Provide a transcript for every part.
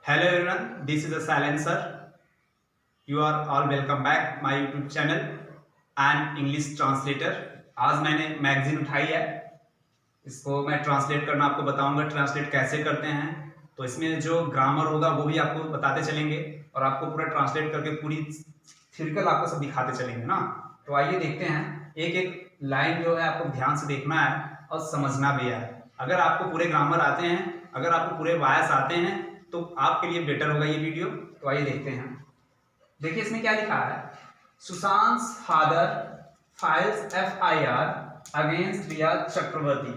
Hello everyone, this is a silencer. You are all welcome back my YouTube channel and English translator. आज मैंने magazine उठाई है, इसको मैं ट्रांसलेट करना आपको बताऊंगा, ट्रांसलेट कैसे करते हैं। तो इसमें जो ग्रामर होगा वो भी आपको बताते चलेंगे और आपको पूरा ट्रांसलेट करके पूरी थ्योरिकल आपको सब दिखाते चलेंगे ना। तो आइए देखते हैं, एक एक लाइन जो है आपको ध्यान से देखना है और समझना भी है। अगर आपको पूरे ग्रामर आते हैं, अगर आपको पूरे वायस आते हैं तो आपके लिए बेटर होगा ये वीडियो। तो आइए देखते हैं। देखिए इसमें क्या लिखा है, Sushant father files FIR against Rhea Chakraborty.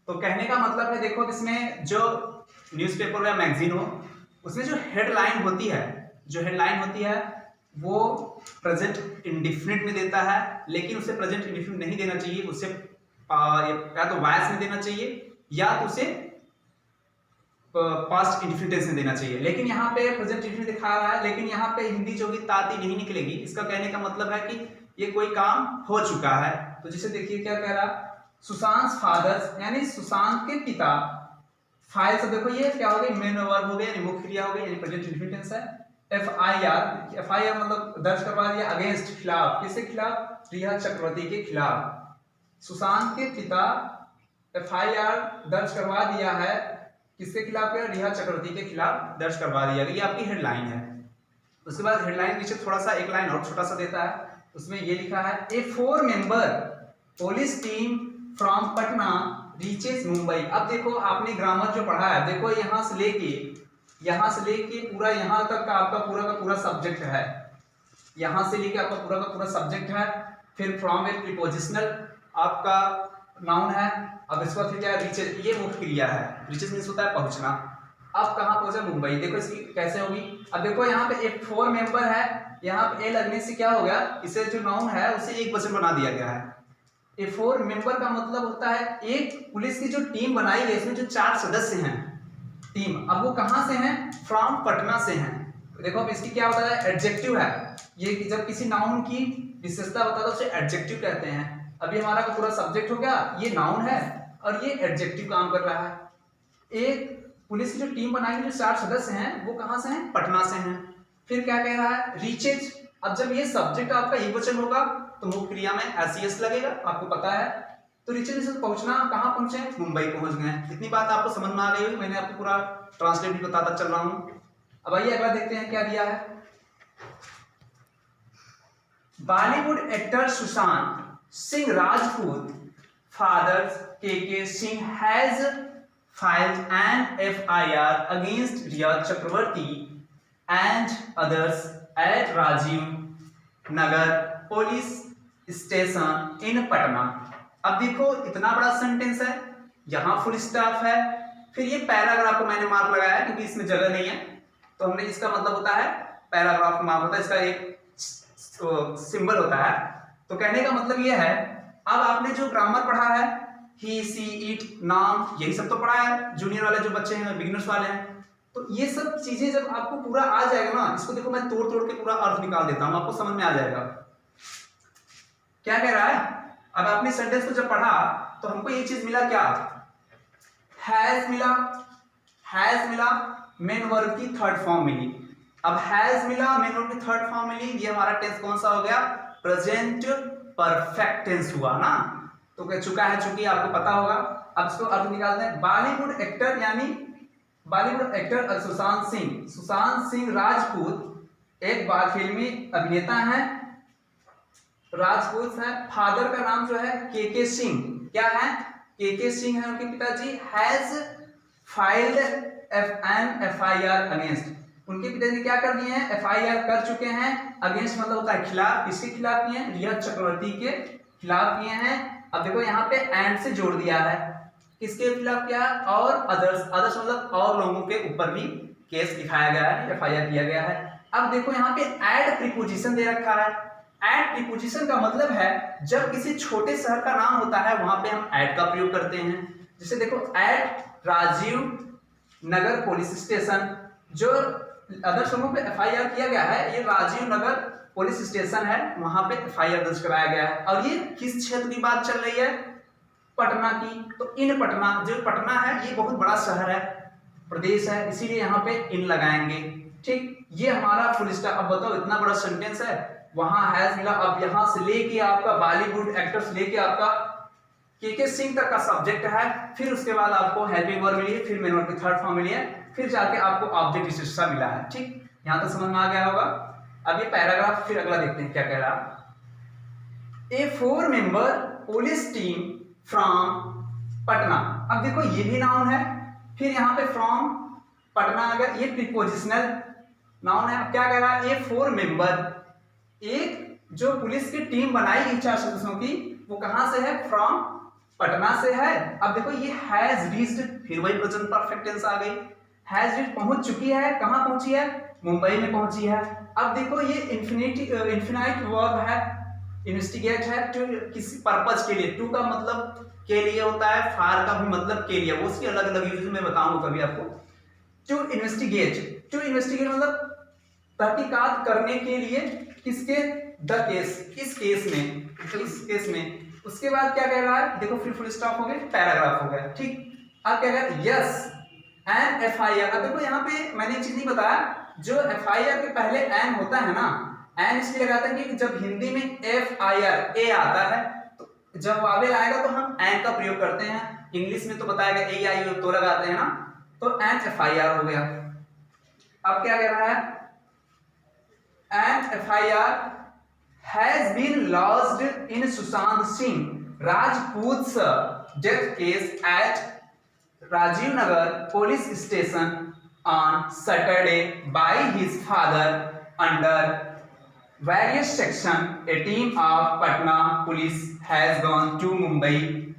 तो कहने का मतलब है, देखो इसमें जो न्यूज़पेपर या मैगजीन हो उसमें जो हेडलाइन होती है वो प्रेजेंट इंडिफिनिट में देता है, लेकिन उसे प्रेजेंट इंडिफिनिट नहीं देना चाहिए, उसे या तो वॉइस में देना चाहिए या तो उसे पास्ट इंडिफिनिट में देना चाहिए। लेकिन यहाँ पे प्रेजेंट इंडिफिनिट दिखा रहा है, लेकिन यहाँ पे हिंदी जो होगी ताती नहीं निकलेगी। इसका कहने का मतलब है कि ये कोई काम हो चुका है। तो जैसे देखिए क्या कह रहा, सुशांत फादर्स यानी सुशांत के पिता, फाइल से देखो ये क्या हो गई, मेन वर्ब हो गया यानी मुख्य क्रिया हो गई, यानी प्रेजेंट इंडिफिनिट है। FIR मतलब दर्ज करवा दिया अगेंस्ट खिलाफ, किसके खिलाफ, रिया चक्रवर्ती के खिलाफ। सुशांत के पिता FIR दर्ज करवा दिया है, किसके खिलाफ है, रिया चक्रवर्ती के खिलाफ दर्ज करवा दिया गया। ये आपकी हेडलाइन है। उसके बाद हेडलाइन नीचे थोड़ा सा एक लाइन और छोटा सा देता है, उसमें ये लिखा है, ए 4 member police team from Patna reaches Mumbai. अब देखो आपने ग्रामर जो पढ़ा है, देखो यहाँ से लेके पूरा यहाँ तक का आपका पूरा का पूरा सब्जेक्ट है, यहाँ से लेके आपका पूरा का पूरा सब्जेक्ट है। फिर फ्रॉम एक प्रीपोजिशनल आपका नाउन है। अब इसके बाद फिर क्या है, रीचेस, ये मुख्य क्रिया है। रीचेस मीन्स होता है पहुंचना। अब कहाँ पहुंचा, मुंबई। देखो इसकी कैसे होगी, अब देखो यहाँ पे एक 4 मेंबर है, यहाँ पे ए लगने से क्या हो गया, इसे जो नाउन है उसे एक वचन बना दिया गया है। ए 4 मेंबर का मतलब होता है एक पुलिस की जो टीम बनाई गई, इसमें जो 4 सदस्य हैं टीम, अब वो कहाँ से हैं, फ्रॉम पटना से हैं। देखो अब इसकी क्या होता है, एडजेक्टिव है। ये जब किसी नाउन की विशेषता बताता है उसे एडजेक्टिव कहते हैं। अभी हमारा का पूरा सब्जेक्ट हो गया, ये नाउन है और ये एडजेक्टिव काम कर रहा है। एक पुलिस की जो टीम बनाई, जो 4 सदस्य हैं वो कहां से हैं, पटना से हैं। फिर क्या कह रहा है, रीचेज। अब जब ये सब्जेक्ट आपका एक वचन होगा तो मुख्य क्रिया में SES लगेगा, आपको पता है। तो रीचेज से पहुंचना, कहां पहुंचे, मुंबई पहुंच गए। इतनी बात आपको समझ में आ गई होगी, मैंने आपको पूरा ट्रांसलेट भी बताता चल रहा हूं। अब आइए अगला देखते हैं क्या दिया है। Bollywood actor Sushant Singh Rajput father KK Singh has filed an FIR against Riya Chakravarti and others at Rajiv Nagar Police Station in Patna। अब देखो इतना बड़ा सेंटेंस है, यहाँ फुल स्टॉप है, फिर ये पैराग्राफ को मैंने मार्क लगाया क्योंकि इसमें जगह नहीं है, तो हमने इसका मतलब होता है पैराग्राफ मार्क होता है, इसका एक सिंबल होता है। तो कहने का मतलब ये है, अब आपने जो ग्रामर पढ़ा है, ही सी इट नाम, यही सब तो पढ़ा है, जूनियर वाले जो बच्चे हैं, बिगिनर्स वाले हैं। तो ये सब चीजें जब आपको पूरा आ जाएगा ना, इसको देखो मैं तोड़ तोड़ के पूरा अर्थ निकाल देता हूं, आपको समझ में आ जाएगा क्या कह रहा है। अब आपने सेंटेंस को जब पढ़ा तो हमको ये चीज मिला, क्या, हैज मिला, मेन वर्ब की थर्ड फॉर्म मिली। अब हैज मिला, मेन वर्ब की थर्ड फॉर्म मिली, ये हमारा टेंस कौन सा हो गया, प्रेजेंट परफेक्ट टेंस हुआ ना। तो कह चुका है, चूंकि आपको पता होगा। अब इसको अर्थ निकालते हैं। बॉलीवुड एक्टर यानी बॉलीवुड एक्टर सुशांत सिंह राजपूत एक बार फिल्मी अभिनेता हैं, राजपूत है। फादर का नाम जो है KK सिंह, क्या है, KK सिंह है उनके पिताजी। Has filed an FIR against, उनके पिताजी क्या कर दिए हैं, FIR कर चुके हैं। अगेंस्ट मतलब होता है खिलाफ, किसके खिलाफ किए हैं, रिया चक्रवर्ती के खिलाफ किए हैं। अब देखो यहाँ पे एंड से जोड़ दिया है, किसके खिलाफ किया, और अदर्स मतलब और लोगों के ऊपर भी केस दिखाया गया है, FIR किया गया है। अब देखो यहाँ पे एड प्रीपोजिशन दे रखा है। एड प्रीपोजिशन का मतलब है जब किसी छोटे शहर का नाम होता है वहां पे हम एड का प्रयोग करते हैं। जैसे देखो eight Rajiv Nagar police station, जो अदर समूह पे FIR किया गया है, ये राजीव नगर पुलिस स्टेशन है, वहां पे FIR दर्ज कराया गया है। और ये किस क्षेत्र की बात चल रही है, पटना की। तो इन पटना, जो पटना है ये बहुत बड़ा शहर है, प्रदेश है, इसीलिए यहाँ पे इन लगाएंगे। ठीक, ये हमारा फुल स्टॉप। अब बताओ इतना बड़ा सेंटेंस है, वहां हैज मिला, अब यहां से लेके आपका बॉलीवुड एक्टर्स लेके आपका के सिंह तक का सब्जेक्ट है, फिर उसके बाद आपको हेल्पिंग वर्ब मिली है, फिर मेन वर्ब की थर्ड फॉर्म मिली है, फिर जाके आपको ऑब्जेक्ट विशेषण मिला है। ठीक, यहां तक समझ में आ गया होगा। अब ये पैराग्राफ फिर अगला देखते हैं क्या कह रहा। ए 4 member police team from Patna. अब देखो ये भी नाउन है, फिर यहाँ पे फ्रॉम पटना आ गया, ये प्रीपोजिशनल नाउन है। अब क्या कह रहा है, ए 4 मेंबर, एक जो पुलिस की टीम बनाई गई 4 सदस्यों की, वो कहां से है, फ्रॉम पटना से है। अब देखो ये हैज रीच्ड, फिर वही प्रेजेंट परफेक्ट टेंस आ गई। हैज रीच्ड पहुंच चुकी है, कहां पहुंची है, मुंबई में पहुंची है। अब देखो ये इंफिनाइट वर्ब है, इन्वेस्टिगेट है, टू किसी पर्पस के लिए, टू का मतलब के लिए होता है, फार का भी मतलब के लिए, वो उसकी अलग अलग यूज में बताऊंगा कभी आपको। टू इन्वेस्टिगेट, टू इन्वेस्टिगेट मतलब तहकीकात करने के लिए, किसके, द केस, इस केस में, इस केस में। उसके बाद क्या कह रहा है, देखो फिर फुल स्टॉप हो गया, पैराग्राफ हो गया। ठीक, अब क्या कह रहा है, yes N F I R. अब देखो यहाँ पे मैंने एक चीज नहीं बताया, जो एफ आई आर के पहले एन होता है ना, एन इसलिए लगाते हैं कि जब हिंदी में एफ आई आर ए आता है, तो जब वावेल आएगा तो हम एन का प्रयोग करते हैं। इंग्लिश में तो बताया गया ए आई तो लगाते हैं ना, तो एन एफ आई आर हो गया। अब क्या कह रहा है, N F I R has been lodged in Sushant Singh Rajput's death case at Rajiv Nagar police station on Saturday by his father under various section. A team of Patna police has gone to Mumbai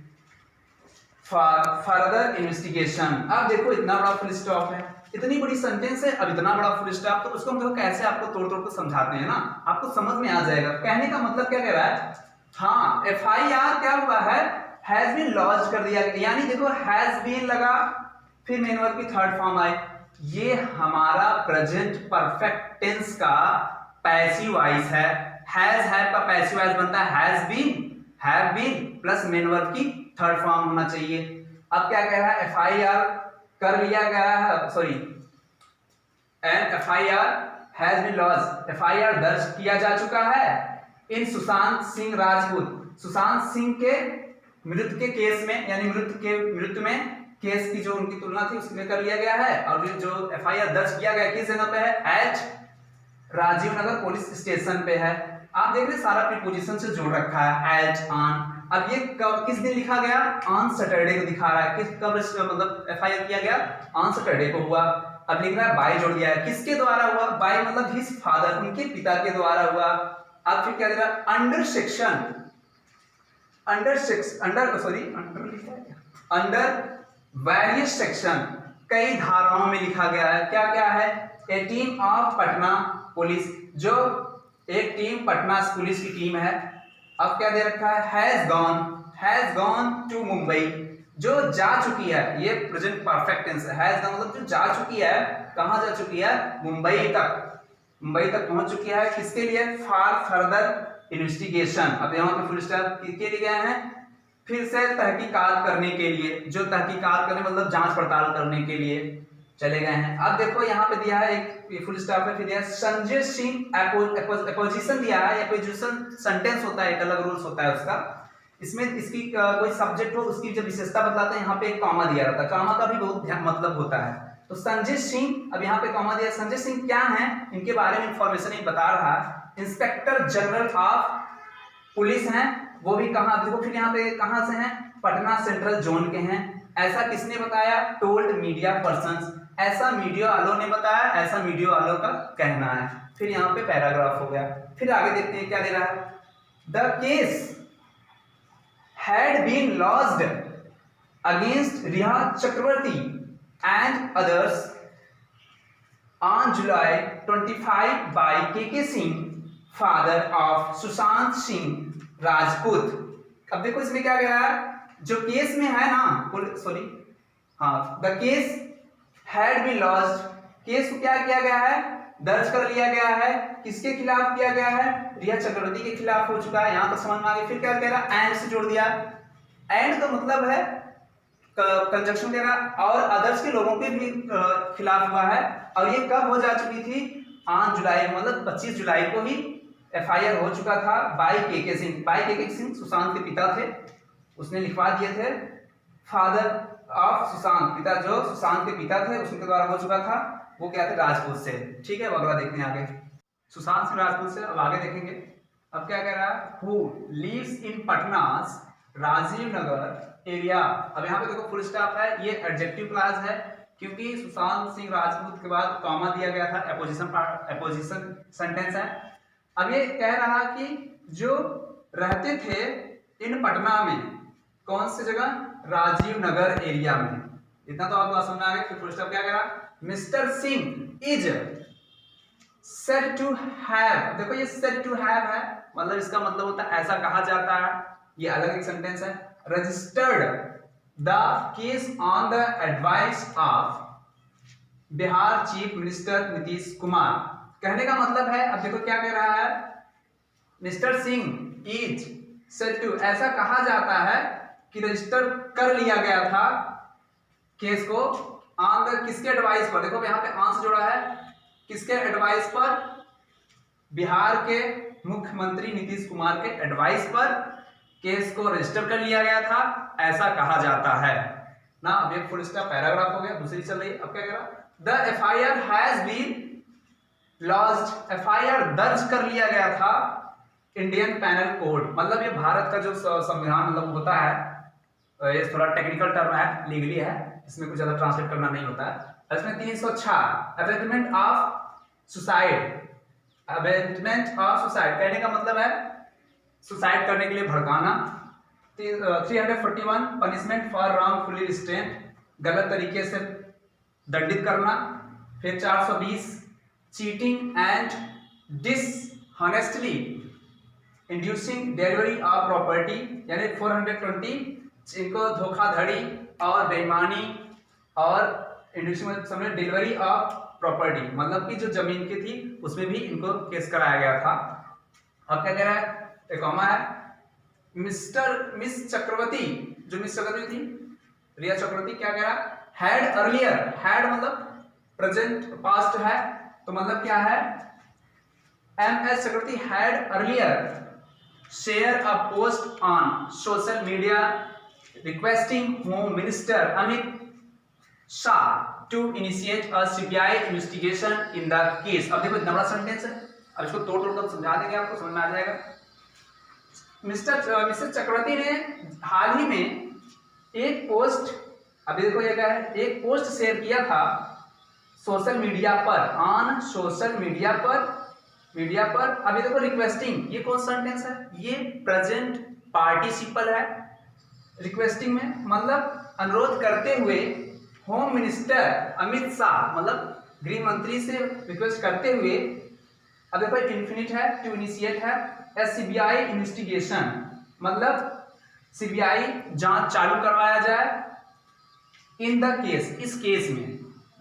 for further investigation. अब देखो इतना बड़ा full stop है, इतनी बड़ी sentence है, अब इतना बड़ा फुल स्टॉप, तो उसको हम देखो कैसे आपको तोड़ तोड़ कर समझाते हैं ना, आपको समझ में आ जाएगा। कहने का मतलब क्या कह रहा है, हाँ एफ आई आर क्या हुआ है, हैज बीन लॉन्च कर दिया, यानी देखो हैज बीन लगा, फिर मेन वर्ब की थर्ड फॉर्म आई, ये हमारा प्रेजेंट परफेक्ट टेंस का पैसिव वॉइस है। हैव का पैसिव वॉइस बनता है has been plus main verb की थर्ड फॉर्म होना चाहिए। अब क्या कह रहा है, एफ आई आर कर लिया गया है, sorry N F I R has been launch, F I R दर्ज किया जा चुका है इन सुशांत सिंह राजपूत, सुशांत सिंह के मृत्यु के केस में, यानी मृत्यु में केस की जो उनकी तुलना थी उसमें कर लिया गया है। और जो एफ आई आर दर्ज किया गया किस जगह पे है, eight Rajiv Nagar police station पे है। आप देख रहे सारा प्रीपोजिशन से जोड़ रखा है, एट, ऑन। अब ये कब किस दिन लिखा गया, ऑन सैटरडे को दिखा रहा है, किस कब मतलब एफआईआर किया गया, ऑन सैटरडे को हुआ। अब लिख रहा है बाय जोड़ दिया है, किसके द्वारा हुआ, बाय मतलब हिज फादर, उनके पिता के द्वारा हुआ। अब फिर क्या दे रहा है, अंडर वेरियस सेक्शन, कई धाराओं में लिखा गया है। क्या क्या है, ए टीम ऑफ पटना पुलिस, जो एक टीम पटना पुलिस की टीम है। अब क्या दे रखा है, हैज गॉन टू मुंबई, जो जा चुकी है, ये प्रेजेंट परफेक्ट टेंस है। हैज गॉन मतलब जो जा चुकी है, कहां जा चुकी है, मुंबई तक पहुंच चुकी है। किसके लिए, फॉर फर्दर इन्वेस्टिगेशन। अब यहाँ पे फुल स्टॉप किसके लिए गए हैं, फिर से तहकीकात करने के लिए, जो तहकीकात करने मतलब जांच पड़ताल करने के लिए चले गए हैं। अब देखो यहाँ पे दिया है एक फुल स्टॉप है, फिर दिया संजय सिंह अपोजिशन दिया है। अपोजिशन सेंटेंस होता है, एक अलग रूल्स होता है उसका। इसमें इसकी कोई सब्जेक्ट हो उसकी जब विशेषता बताते हैं, यहाँ पे एक कॉमा दिया रहता है, कॉमा का भी बहुत मतलब होता है। तो संजय सिंह, अब यहाँ पे कॉमा दिया, संजय सिंह क्या है, इनके बारे में इंफॉर्मेशन ही बता रहा है। इंस्पेक्टर जनरल ऑफ पुलिस हैं, वो भी कहाँ, देखो फिर यहाँ पे कहाँ से हैं, पटना सेंट्रल जोन के हैं। ऐसा किसने बताया, टोल्ड मीडिया पर्सन्स, ऐसा मीडिया वालों ने बताया, ऐसा मीडिया वालों का कहना है। फिर यहाँ पे पैराग्राफ हो गया। फिर आगे देखते हैं क्या दे रहा है, the case had been lodged against Rhea Chakraborty and others on July 25 by K Singh, father of Sushant Singh Rajput. अब देखो इसमें क्या कह रहा है, जो केस में है ना, सॉरी हाँ, the case had been lodged, case को क्या किया गया है, दर्ज कर लिया गया है। किसके खिलाफ किया गया है, रिया चक्रवर्ती के खिलाफ हो चुका है। यहां तो समझ में आ गया। फिर क्या कह रहा है, एंड से जोड़ दिया। एंड का मतलब है कंजक्शन वगैरह और अदर्स के लोगों के भी खिलाफ हुआ है। और ये कब हो जा चुकी थी? 8 जुलाई मतलब 25 जुलाई को ही FIR हो चुका था बाई के सिंह। बाई के सिंह सुशांत के पिता थे, उसने लिखवा दिए थे। फादर ऑफ सुशांत, पिता जो सुशांत के पिता थे उसके द्वारा हो चुका था। वो क्या थे? राजपूत से। ठीक है, अगला देखते हैं आगे। सुशांत सिंह राजपूत से, अब आगे देखेंगे। अब क्या कह रहा है? Who lives in Patna's Rajiv Nagar area. अब यहाँ पे देखो फुल स्टॉप है, ये एडजेक्टिव क्लास है क्योंकि सुशांत सिंह राजपूत के बाद कॉमा दिया गया था, एपोजिशन सेंटेंस है। अब ये कह रहा कि जो रहते थे इन पटना में, कौन सी जगह? राजीव नगर एरिया में। इतना तो आपको समझ में आ गया। फिर फुल स्टॉप क्या कह रहा? Mister Singh is said to have। देखो ये said to have है, मतलब इसका मतलब होता है ऐसा कहा जाता है, ये अलग एक सेंटेंस है। Registered the case on the advice of Bihar chief minister Nitish Kumar. कहने का मतलब है, अब देखो क्या कह रहा है? Mister Singh is said to, ऐसा कहा जाता है कि रजिस्टर कर लिया गया था केस को ऑन द, किसके एडवाइस पर? देखो यहाँ पे ऑन से जोड़ा है, किसके एडवाइस पर? बिहार के मुख्यमंत्री नीतीश कुमार के एडवाइस पर केस को रजिस्टर कर लिया गया था, ऐसा कहा जाता है ना। अब एक फुल स्टॉप पैराग्राफ हो गया, दूसरी चल रही। अब क्या कह रहा? The FIR has been launched. FIR दर्ज कर लिया गया था इंडियन पैनल कोड, मतलब ये भारत का जो संविधान मतलब होता है, ये थोड़ा टेक्निकल टर्म है, लीगली है, इसमें कुछ ज्यादा ट्रांसलेट करना नहीं होता है। इसमें 306 abetment of suicide. Abetment of suicide कहने का मतलब है सुसाइड करने के लिए भड़काना। 341 पनिशमेंट फॉर रॉन्गफुली रिस्ट्रेंट, गलत तरीके से दंडित करना। फिर 420 cheating and dishonestly inducing delivery of property, यानी 420 इनको धोखाधड़ी और बेईमानी और इंड्यूसिंग डिलीवरी ऑफ प्रॉपर्टी, मतलब कि जो जमीन की थी उसमें भी इनको केस कराया गया था। अब क्या कह रहा है? एक कॉमा है। मिस चक्रवर्ती, जो मिस चक्रवर्ती थी रिया चक्रवर्ती, क्या कह रहा है? हैड अर्लियर, हैड मतलब प्रेजेंट पास्ट है, तो मतलब क्या है? MS Chakraborty had earlier share a post on social media requesting home minister Amit Shah to initiate a CBI investigation in the case। अब देखो इतना बड़ा सेंटेंस है, अब इसको तोड़ कर समझा देंगे, आपको समझ में आ जाएगा। मिस्टर चक्रवर्ती ने हाल ही में एक पोस्ट, अभी देखो ये क्या है? एक पोस्ट शेयर किया था सोशल मीडिया पर, ऑन सोशल मीडिया पर। अभी देखो रिक्वेस्टिंग, ये कौन सा सेंटेंस है? ये प्रेजेंट पार्टिसिपल है। रिक्वेस्टिंग में मतलब अनुरोध करते हुए, होम मिनिस्टर अमित शाह मतलब गृह मंत्री से रिक्वेस्ट करते हुए। अब देखो इन्फिनिट है, टू इनिशिएट है। CBI इन्वेस्टिगेशन मतलब CBI जांच चालू करवाया जाए इन द केस, इस केस में।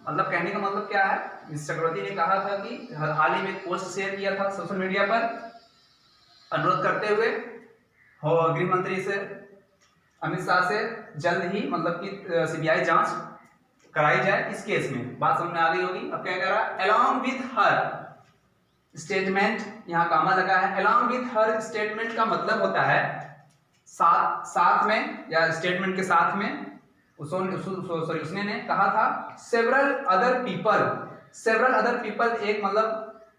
मतलब कहने का मतलब क्या है? मिस चक्रवर्ती ने कहा था कि हाल ही में पोस्ट शेयर किया था सोशल मीडिया पर अनुरोध करते हुए गृह मंत्री से अमित शाह से जल्द ही मतलब कि CBI जांच कराई जाए इस केस में। बात समझ में आ गई होगी। अब क्या कह रहा है? along with her स्टेटमेंट, यहाँ कामा लगा है। along with her स्टेटमेंट का मतलब होता है साथ में, या स्टेटमेंट के साथ में उसने ने कहा था several other people एक मतलब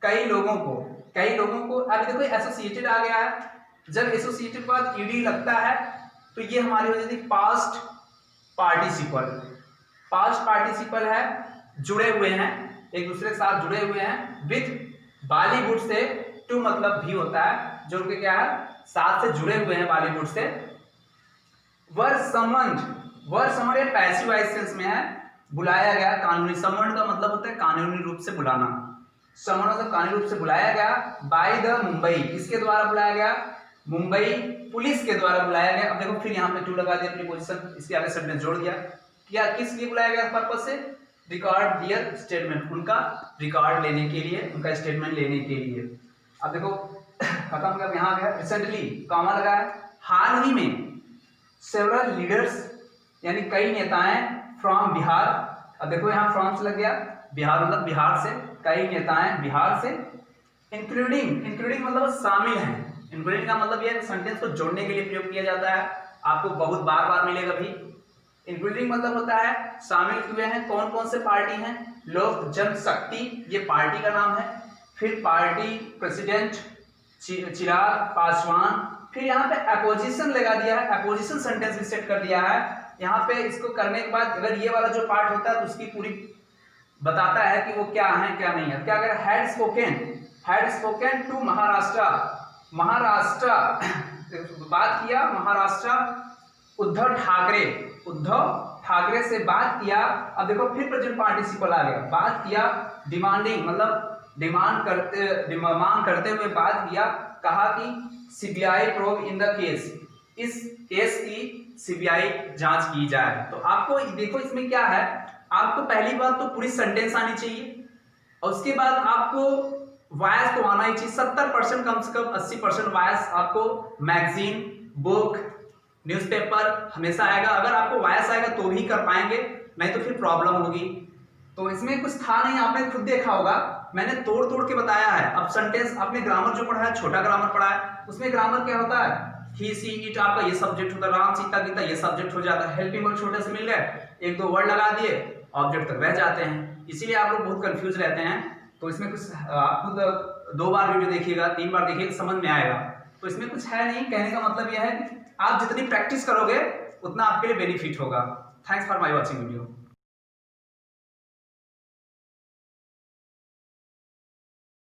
कई लोगों को। अब देखो एसोसिएटेड आ गया है, जब एसोसिएटेड के बाद ed लगता है तो ये हमारी हो जाती है पास्ट पार्टिसिपल है, जुड़े हुए हैं, एक दूसरे के साथ जुड़े हुए हैं। विथ बॉलीवुड से, टू मतलब भी होता है, जो उनके क्या है? साथ से जुड़े हुए हैं बॉलीवुड से। वर समन्ड पैसिव वॉइस सेंस में है, बुलाया गया कानूनी। समन्ड का मतलब होता है कानूनी रूप से बुलाना। समन्ड मतलब कानूनी रूप से बुलाया गया। बाय द मुंबई, किसके द्वारा बुलाया गया? मुंबई पुलिस के द्वारा बुलाया गया। अब देखो फिर यहाँ पे टू लगा दिया, प्रीपोजिशन इसके आगे शब्द में जोड़ दिया। क्या किस लिए बुलाया गया? पर्पस से रिकॉर्ड दियर स्टेटमेंट, उनका रिकॉर्ड लेने के लिए, उनका स्टेटमेंट लेने के लिए। अब देखो खत्म कर, यहाँ गया रिसेंटली, कॉमा लगा है। हाल ही में सेवरल लीडर्स यानी कई नेताएं फ्रॉम बिहार, अब देखो यहाँ फ्रॉम से लग गया, बिहार मतलब बिहार से, कई नेताएं बिहार से, इंक्लूडिंग मतलब शामिल हैं। इंक्लूडिंग का मतलब ये सेंटेंस को जोड़ने के लिए प्रयोग किया जाता है, आपको बहुत बार बार मिलेगा भी। इंक्लूडिंग मतलब होता है शामिल हुए हैं, कौन कौन से पार्टी हैं, लोक जनशक्ति ये पार्टी का नाम है, फिर पार्टी प्रेसिडेंट चिराग पासवान, फिर यहाँ पे अपोजिशन लगा दिया है, अपोजिशन सेंटेंस भी सेट कर दिया है यहाँ पे। इसको करने के बाद अगर ये वाला जो पार्ट होता है तो उसकी पूरी बताता है कि वो क्या है क्या नहीं है। क्या अगर हैड स्पोकन टू महाराष्ट्र बात किया, महाराष्ट्र उद्धव ठाकरे से बात किया। अब देखो फिर प्रेजेंट पार्टिसिपल आ गया, बात किया, डिमांडिंग मतलब मांग करते हुए बात किया, कहा कि CBI probe in the case, इस केस की सीबीआई जांच की जाए। तो आपको देखो इसमें क्या है, आपको पहली बात तो पूरी सेंटेंस आनी चाहिए और उसके बाद आपको वॉयस तो आना ही चाहिए 70% कम से कम 80% वॉयस आपको मैगजीन बुक न्यूज़पेपर हमेशा आएगा। अगर आपको वॉयस आएगा तो भी कर पाएंगे, नहीं तो फिर प्रॉब्लम होगी। तो इसमें कुछ था नहीं, आपने खुद देखा होगा, मैंने तोड़ के बताया है। अब सेंटेंस आपने ग्रामर जो पढ़ा है, छोटा ग्रामर पढ़ा है, उसमें ग्रामर क्या होता है, ही सी इट आपका ये सब्जेक्ट होता है, राम सीता गीता ये सब्जेक्ट हो जाता है, हेल्पिंग वर्ड छोटे से मिल गए, एक दो वर्ड लगा दिए, ऑब्जेक्ट तक रह जाते हैं, इसीलिए आप लोग बहुत कंफ्यूज रहते हैं। तो इसमें कुछ आप खुद 2 बार वीडियो देखिएगा, 3 बार देखिएगा, समझ में आएगा। तो इसमें कुछ है नहीं, कहने का मतलब यह है कि आप जितनी प्रैक्टिस करोगे उतना आपके लिए बेनिफिट होगा। Thanks for my watching video.